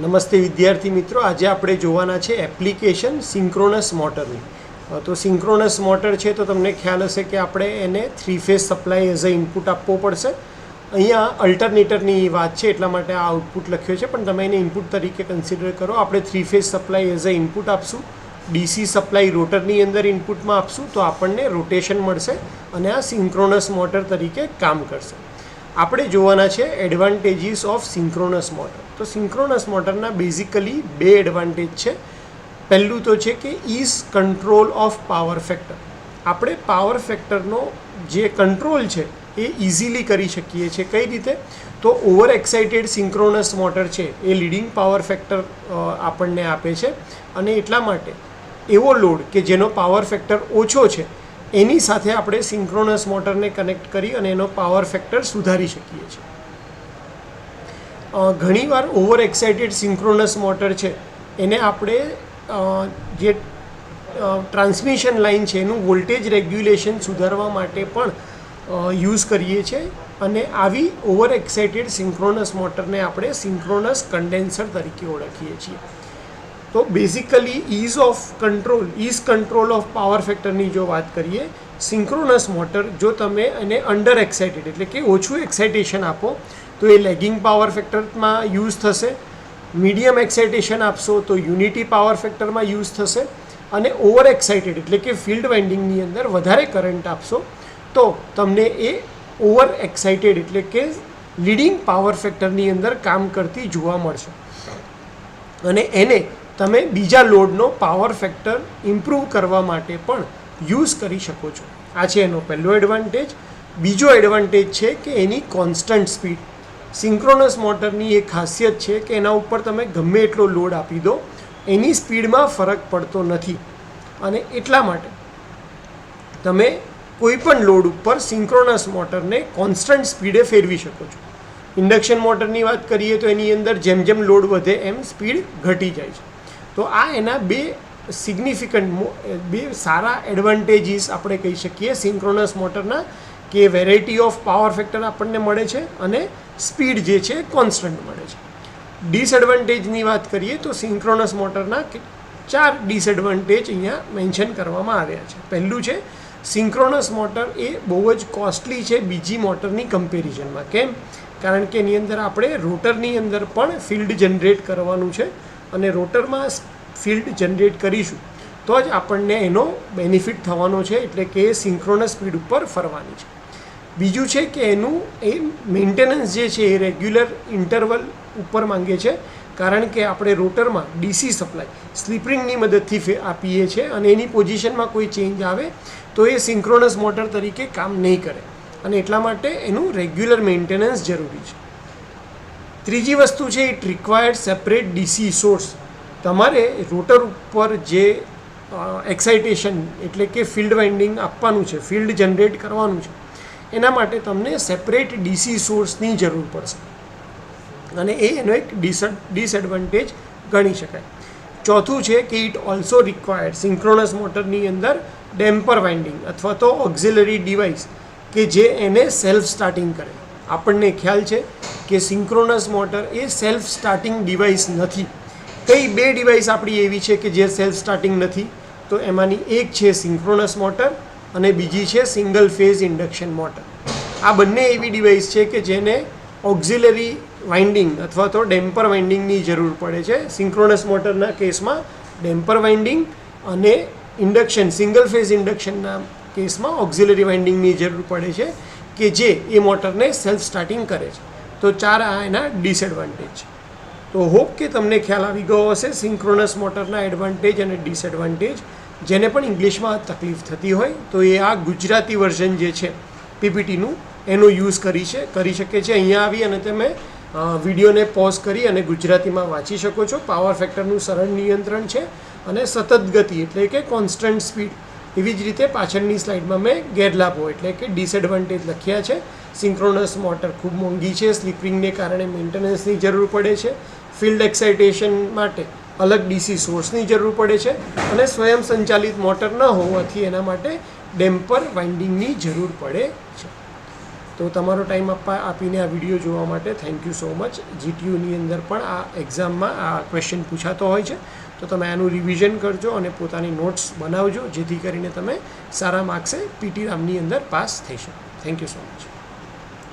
નમસ્તે વિદ્યાર્થી મિત્રો, આજે આપણે જોવાના છે એપ્લિકેશન સિંક્રોનસ મોટરની. તો સિંક્રોનસ મોટર છે તો તમને ખ્યાલ હશે કે આપણે એને 3 phase supply as a input આપવો પડશે. અહીંયા અલ્ટરનેટરની વાત છે એટલા માટે આ આઉટપુટ લખ્યો છે, પણ તમે એને ઇનપુટ તરીકે કન્સિડર કરો. આપણે 3 phase supply as a input આપશું, ડીસી સપ્લાય રોટરની અંદર ઇનપુટમાં આપશું તો આપણને રોટેશન મળશે અને આ સિંક્રોનસ મોટર તરીકે કામ કરશે. આપણે જોવાના છે એડવાન્ટેજીસ ઓફ સિંક્રોનસ મોટર. તો સિંક્રોનસ મોટરના બેઝિકલી 2 એડવાન્ટેજ છે. પહેલું તો છે કે is control of power factor. આપણે પાવર ફેક્ટરનો જે કંટ્રોલ છે એ ઇઝીલી કરી શકીએ છીએ. કઈ રીતે? તો ઓવર એક્સાઇટેડ સિંક્રોનસ મોટર છે એ લીડિંગ પાવર ફેક્ટર આપણને આપે છે, અને એટલા માટે એવો લોડ કે જેનો પાવર ફેક્ટર ઓછો છે એની સાથે આપણે સિંક્રોનસ મોટરને કનેક્ટ કરી અને એનો પાવર ફેક્ટર સુધારી શકીએ છીએ. ઘણીવાર ઓવર એક્સાઇટેડ સિંક્રોનસ મોટર છે એને આપણે જે ટ્રાન્સમિશન લાઇન છે એનું વોલ્ટેજ રેગ્યુલેશન સુધારવા માટે પણ યુઝ કરીએ છીએ, અને આવી ઓવર એક્સાઇટેડ સિંક્રોનસ મોટરને આપણે સિંક્રોનસ કન્ડેન્સર તરીકે ઓળખીએ છીએ. તો basically is control of power ફેક્ટરની જો વાત કરીએ, સિંક્રોનસ મોટર જો તમે એને અંડર એક્સાઇટેડ એટલે કે ઓછું એક્સાઇટેશન આપો તો એ લેગિંગ પાવર ફેક્ટરમાં યુઝ થશે. મીડિયમ એક્સાઇટેશન આપશો તો યુનિટી પાવર ફેક્ટરમાં યુઝ થશે, અને ઓવર એક્સાઇટેડ એટલે કે ફિલ્ડ વાઇન્ડિંગની અંદર વધારે કરંટ આપશો તો તમને એ ઓવર એક્સાઇટેડ એટલે કે લીડિંગ પાવર ફેક્ટરની અંદર કામ કરતી જોવા મળશે, અને એને તમે બીજા લોડનો પાવર ફેક્ટર ઇમ્પ્રૂવ કરવા માટે પણ યુઝ કરી શકો છો. આ છે એનો પહેલો એડવાન્ટેજ. બીજો એડવાન્ટેજ છે કે એની કોન્સ્ટન્ટ સ્પીડ. સિંક્રોનસ મોટરની એક ખાસિયત છે કે એના ઉપર તમે ગમે એટલો લોડ આપી દો એની સ્પીડમાં ફરક પડતો નથી, અને એટલા માટે તમે કોઈ પણ લોડ ઉપર સિંક્રોનસ મોટરને કોન્સ્ટન્ટ સ્પીડે ફેરવી શકો છો. ઇન્ડક્શન મોટરની વાત કરીએ તો એની અંદર જેમ જેમ લોડ વધે એમ સ્પીડ ઘટી જાય છે. તો આ એના બે સારા એડવાન્ટેજીસ આપણે કહી શકીએ સિંક્રોનસ મોટરના, કે વેરાયટી ઓફ પાવર ફેક્ટર આપણને મળે છે અને સ્પીડ જે છે કોન્સ્ટન્ટ મળે છે. ડિસએડવાન્ટેજની વાત કરીએ તો સિંક્રોનસ મોટરના 4 ડિસએડવાન્ટેજ અહીંયા મેન્શન કરવામાં આવ્યા છે. પહેલું છે, સિંક્રોનસ મોટર એ બહુ જ કોસ્ટલી છે બીજી મોટરની કમ્પેરિઝનમાં. કેમ? કારણ કે એની અંદર આપણે રોટરની અંદર પણ ફિલ્ડ જનરેટ કરવાનું છે, અને રોટરમાં ફિલ્ડ જનરેટ કરીશું તો જ આપણને એનો બેનિફિટ થવાનો છે, એટલે કે એ સિંક્રોનસ સ્પીડ ઉપર ફરવાની છે. બીજું છે કે એનું એ મેન્ટેનન્સ જે છે એ રેગ્યુલર ઇન્ટરવલ ઉપર માંગે છે, કારણ કે આપણે રોટરમાં ડીસી સપ્લાય સ્લીપરિંગની મદદથી આપીએ છીએ, અને એની પોઝિશનમાં કોઈ ચેન્જ આવે તો એ સિંક્રોનસ મોટર તરીકે કામ નહીં કરે, અને એટલા માટે એનું રેગ્યુલર મેન્ટેનન્સ જરૂરી છે. ત્રીજી વસ્તુ છે, it required separate DC source. તમારે રોટર ઉપર જે એક્સાઇટેશન એટલે કે ફિલ્ડ વાઇન્ડિંગ આપવાનું છે, ફિલ્ડ જનરેટ કરવાનું છે, એના માટે તમને સેપરેટ ડીસી સોર્સની જરૂર પડશે, અને એ એનો એક ડિસએડવાન્ટેજ ગણી શકાય. ચોથું છે કે ઇટ ઓલ્સો રિક્વાયર્ડ, સિંક્રોનસ મોટરની અંદર ડેમ્પર વાઇન્ડિંગ અથવા તો ઓક્ઝિલરી ડિવાઇસ કે જે એને સેલ્ફ સ્ટાર્ટિંગ કરે. આપણને ખ્યાલ છે કે સિંક્રોનસ મોટર એ સેલ્ફ સ્ટાર્ટિંગ ડિવાઇસ નથી. કઈ 2 ડિવાઇસ આપણી એવી છે કે જે સેલ્ફ સ્ટાર્ટિંગ નથી? તો એમાંની એક છે સિંક્રોનસ મોટર અને બીજી છે સિંગલ ફેઝ ઇન્ડક્શન મોટર. આ બંને એવી ડિવાઇસ છે કે જેને ઓક્ઝિલરી વાઇન્ડિંગ અથવા તો ડેમ્પર વાઇન્ડિંગની જરૂર પડે છે. સિંક્રોનસ મોટરના કેસમાં ડેમ્પર વાઇન્ડિંગ, અને ઇન્ડક્શન સિંગલ ફેઝ ઇન્ડક્શનના કેસમાં ઓક્ઝિલરી વાઇન્ડિંગની જરૂર પડે છે, કે જે એ મોટરને સેલ્ફ સ્ટાર્ટિંગ કરે છે. તો 4 આ એના ડિસએડવાન્ટેજ છે. તો હોપ કે તમને ખ્યાલ આવી ગયો હશે સિંક્રોનસ મોટરના એડવાન્ટેજ અને ડિસએડવાન્ટેજ. જેને પણ ઇંગ્લિશમાં તકલીફ થતી હોય તો એ આ ગુજરાતી વર્ઝન જે છે પીપીટીનું એનો યુઝ કરી શકે છે. અહીંયા આવી અને તમે વિડીયોને પોઝ કરી અને ગુજરાતીમાં વાંચી શકો છો. પાવર ફેક્ટરનું સરળ નિયંત્રણ છે અને સતત ગતિ એટલે કે કોન્સ્ટન્ટ સ્પીડ. એવી જ રીતે પાછળની સ્લાઇડમાં મેં ગેરલાભો એટલે કે ડિસએડવાન્ટેજ લખ્યા છે. સિંક્રોનસ મોટર ખૂબ મોંઘી છે, સ્લીપરિંગને કારણે મેન્ટેનન્સની જરૂર પડે છે, ફિલ્ડ એક્સાઇટેશન માટે અલગ ડીસી સોર્સની જરૂર પડે છે, અને સ્વયં સંચાલિત મોટર ન હોવાથી એના માટે ડેમ્પર વાઇન્ડિંગની જરૂર પડે છે. તો તો તમારો ટાઈમ આપીને આ વિડીયો જોવા માટે થેન્ક યુ સો મચ. જીટીયુની અંદર પણ આ એક્ઝામમાં આ ક્વેશ્ચન પૂછાતો હોય છે, તો તમે આનું રિવિઝન કરજો અને પોતાની નોટ્સ બનાવજો, જેથી કરીને તમે સારા માર્ક્સે પીટી રામની અંદર પાસ થઈ શકો. Thank you so much.